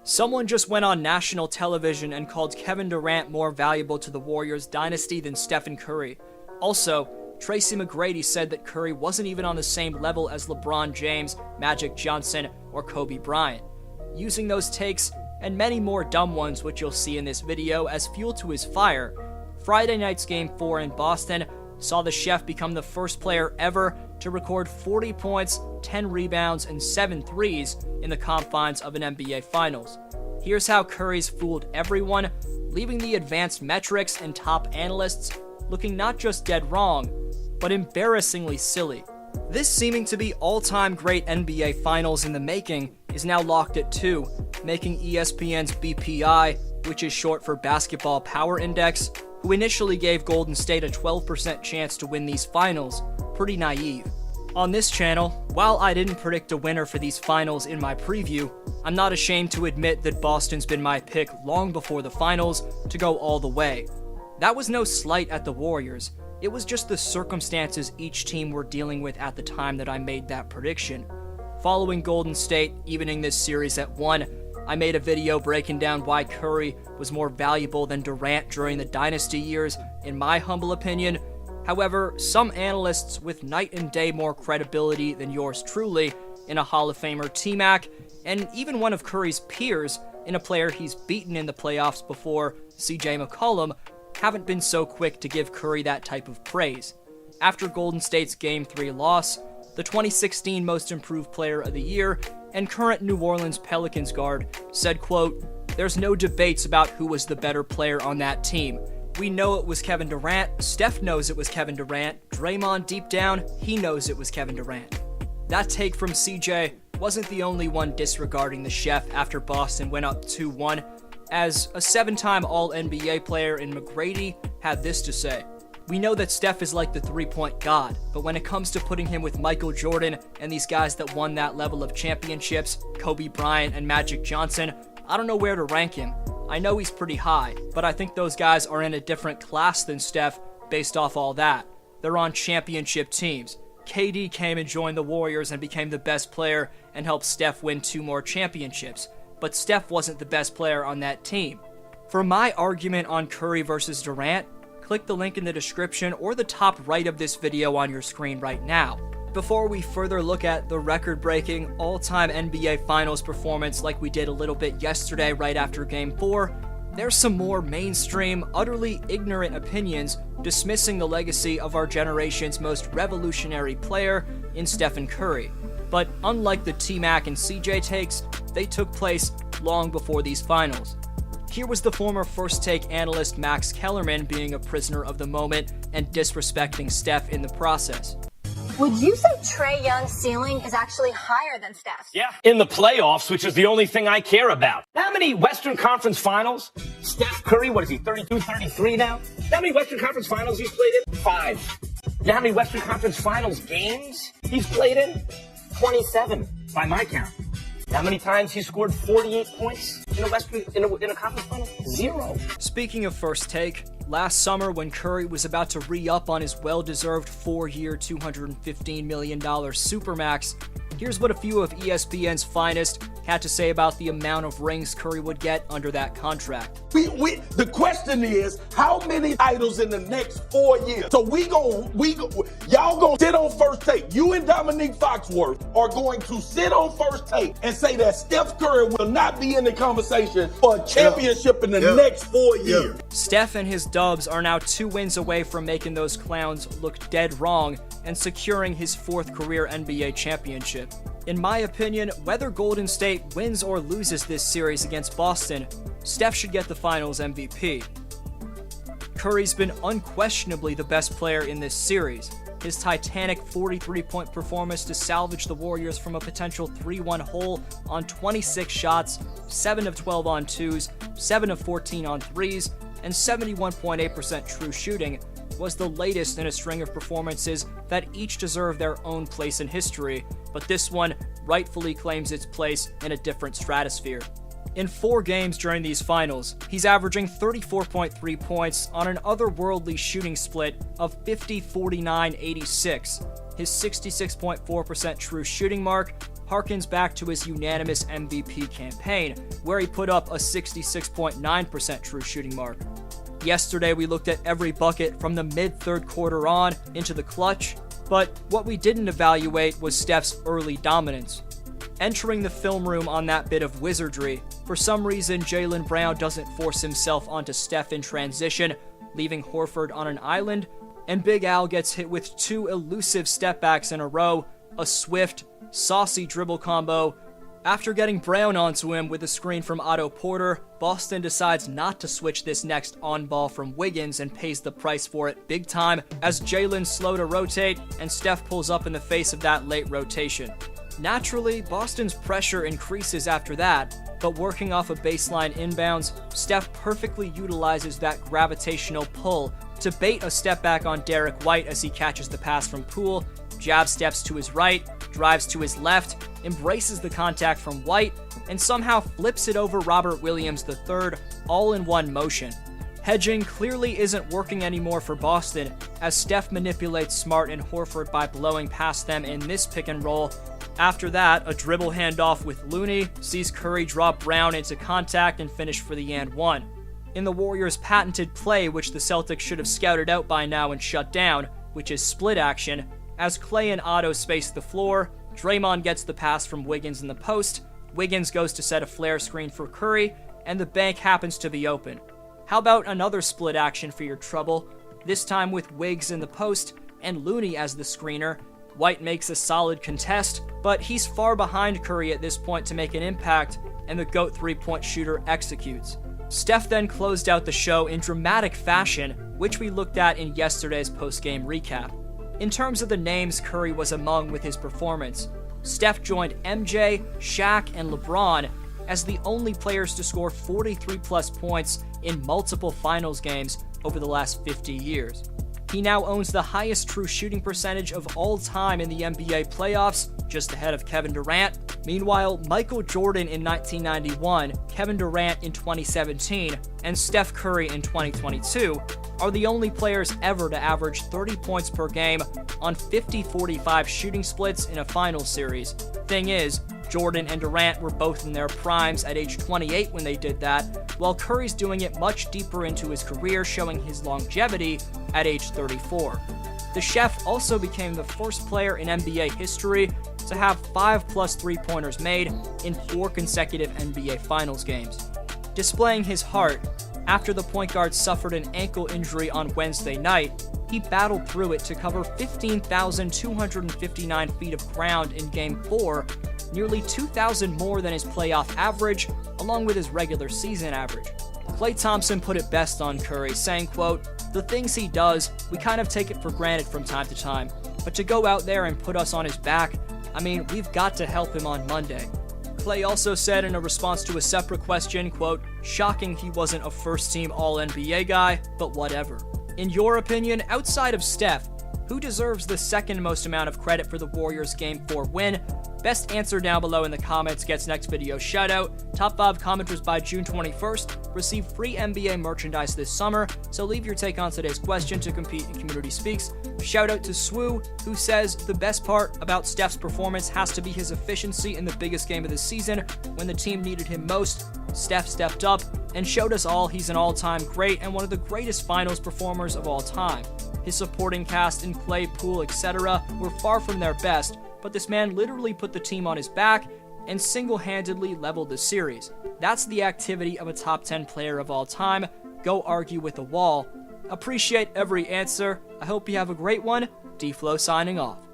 Someone just went on national television and called Kevin Durant more valuable to the Warriors dynasty than Stephen Curry. Also, Tracy McGrady said that Curry wasn't even on the same level as LeBron James, Magic Johnson, or Kobe Bryant. Using those takes, and many more dumb ones which you'll see in this video as fuel to his fire, Friday night's Game 4 in Boston saw the Chef become the first player ever to record 40 points, 10 rebounds, and 7 threes in the confines of an NBA Finals. Here's how Curry's fooled everyone, leaving the advanced metrics and top analysts looking not just dead wrong, but embarrassingly silly. This seeming to be all-time great NBA Finals in the making is now locked at 2, making ESPN's BPI, which is short for Basketball Power Index, who initially gave Golden State a 12% chance to win these finals, pretty naive. On this channel, while I didn't predict a winner for these finals in my preview, I'm not ashamed to admit that Boston's been my pick long before the finals to go all the way. That was no slight at the Warriors, it was just the circumstances each team were dealing with at the time that I made that prediction. Following Golden State evening this series at 1, I made a video breaking down why Curry was more valuable than Durant during the dynasty years, in my humble opinion. However, some analysts with night and day more credibility than yours truly, in a Hall of Famer T-Mac, and even one of Curry's peers, in a player he's beaten in the playoffs before, CJ McCollum, haven't been so quick to give Curry that type of praise. After Golden State's Game 3 loss, the 2016 Most Improved Player of the Year and current New Orleans Pelicans guard said, quote, "There's no debates about who was the better player on that team. We know it was Kevin Durant, Steph knows it was Kevin Durant, Draymond deep down, he knows it was Kevin Durant." That take from CJ wasn't the only one disregarding the Chef after Boston went up 2-1, as a 7-time All-NBA player in McGrady had this to say. "We know that Steph is like the three-point god, but when it comes to putting him with Michael Jordan and these guys that won that level of championships, Kobe Bryant and Magic Johnson, I don't know where to rank him. I know he's pretty high, but I think those guys are in a different class than Steph based off all that. They're on championship teams. KD came and joined the Warriors and became the best player and helped Steph win 2 more championships, but Steph wasn't the best player on that team." For my argument on Curry versus Durant, click the link in the description or the top right of this video on your screen right now. Before we further look at the record-breaking, all-time NBA Finals performance like we did a little bit yesterday right after Game 4, there's some more mainstream, utterly ignorant opinions dismissing the legacy of our generation's most revolutionary player in Stephen Curry. But unlike the T-Mac and CJ takes, they took place long before these finals. Here was the former First Take analyst Max Kellerman being a prisoner of the moment and disrespecting Steph in the process. Would you say Trae Young's ceiling is actually higher than Steph's? Yeah, in the playoffs, which is the only thing I care about. How many Western Conference Finals? Steph Curry, what is he, 32, 33 now? How many Western Conference Finals he's played in? 5. You know how many Western Conference Finals games he's played in? 27, by my count. How many times he scored 48 points in a conference final? 0. Speaking of First Take, last summer when Curry was about to re-up on his well-deserved 4-year, $215 million Supermax, here's what a few of ESPN's finest had to say about the amount of rings Curry would get under that contract. The question is, how many titles in the next 4 years? So y'all gonna sit on First Take. You and Dominique Foxworth are going to sit on First Take and say that Steph Curry will not be in the conversation for a championship in the next 4 years. Steph and his Dubs are now 2 wins away from making those clowns look dead wrong and securing his 4th career NBA championship. In my opinion, whether Golden State wins or loses this series against Boston, Steph should get the Finals MVP. Curry's been unquestionably the best player in this series. His titanic 43-point performance to salvage the Warriors from a potential 3-1 hole on 26 shots, 7 of 12 on 2s, 7 of 14 on 3s, and 71.8% true shooting was the latest in a string of performances that each deserve their own place in history, but this one rightfully claims its place in a different stratosphere. In 4 games during these finals, he's averaging 34.3 points on an otherworldly shooting split of 50-49-86. His 66.4% true shooting mark harkens back to his unanimous MVP campaign, where he put up a 66.9% true shooting mark. Yesterday, we looked at every bucket from the mid-third quarter on into the clutch, but what we didn't evaluate was Steph's early dominance. Entering the film room on that bit of wizardry, for some reason Jaylen Brown doesn't force himself onto Steph in transition, leaving Horford on an island, and Big Al gets hit with 2 elusive stepbacks in a row, a swift, saucy dribble combo. After getting Brown onto him with a screen from Otto Porter, Boston decides not to switch this next on-ball from Wiggins and pays the price for it big time as Jaylen's slow to rotate and Steph pulls up in the face of that late rotation. Naturally, Boston's pressure increases after that, but working off a baseline inbounds, Steph perfectly utilizes that gravitational pull to bait a step back on Derek White as he catches the pass from Poole, jab steps to his right, drives to his left, embraces the contact from White, and somehow flips it over Robert Williams III, all in one motion. Hedging clearly isn't working anymore for Boston, as Steph manipulates Smart and Horford by blowing past them in this pick and roll. After that, a dribble handoff with Looney sees Curry drop Brown into contact and finish for the and one. In the Warriors' patented play, which the Celtics should have scouted out by now and shut down, which is split action, as Clay and Otto space the floor, Draymond gets the pass from Wiggins in the post, Wiggins goes to set a flare screen for Curry, and the bank happens to be open. How about another split action for your trouble, this time with Wiggs in the post and Looney as the screener? White makes a solid contest, but he's far behind Curry at this point to make an impact, and the GOAT three-point shooter executes. Steph then closed out the show in dramatic fashion, which we looked at in yesterday's post-game recap. In terms of the names Curry was among with his performance, Steph joined MJ, Shaq, and LeBron as the only players to score 43-plus points in multiple finals games over the last 50 years. He now owns the highest true shooting percentage of all time in the NBA playoffs, just ahead of Kevin Durant. Meanwhile, Michael Jordan in 1991, Kevin Durant in 2017, and Steph Curry in 2022 are the only players ever to average 30 points per game on 50-45 shooting splits in a finals series. Thing is, Jordan and Durant were both in their primes at age 28 when they did that, while Curry's doing it much deeper into his career, showing his longevity at age 34. The Chef also became the first player in NBA history to have 5+ three-pointers made in 4 consecutive NBA Finals games. Displaying his heart, after the point guard suffered an ankle injury on Wednesday night, he battled through it to cover 15,259 feet of ground in Game 4, nearly 2,000 more than his playoff average, along with his regular season average. Klay Thompson put it best on Curry, saying, quote, "The things he does, we kind of take it for granted from time to time, but to go out there and put us on his back, I mean, we've got to help him on Monday." Klay also said in a response to a separate question, quote, "Shocking he wasn't a first-team All-NBA guy, but whatever." In your opinion, outside of Steph, who deserves the second most amount of credit for the Warriors' Game 4 win? Best answer down below in the comments gets next video shoutout. Top 5 commenters by June 21st receive free NBA merchandise this summer, so leave your take on today's question to compete in Community Speaks. Shoutout to Swoo, who says the best part about Steph's performance has to be his efficiency in the biggest game of the season. When the team needed him most, Steph stepped up and showed us all he's an all-time great and one of the greatest finals performers of all time. His supporting cast in Clay, Poole, etc. were far from their best, but this man literally put the team on his back and single-handedly leveled the series. That's the activity of a top 10 player of all time. Go argue with the wall. Appreciate every answer. I hope you have a great one. D-Flow signing off.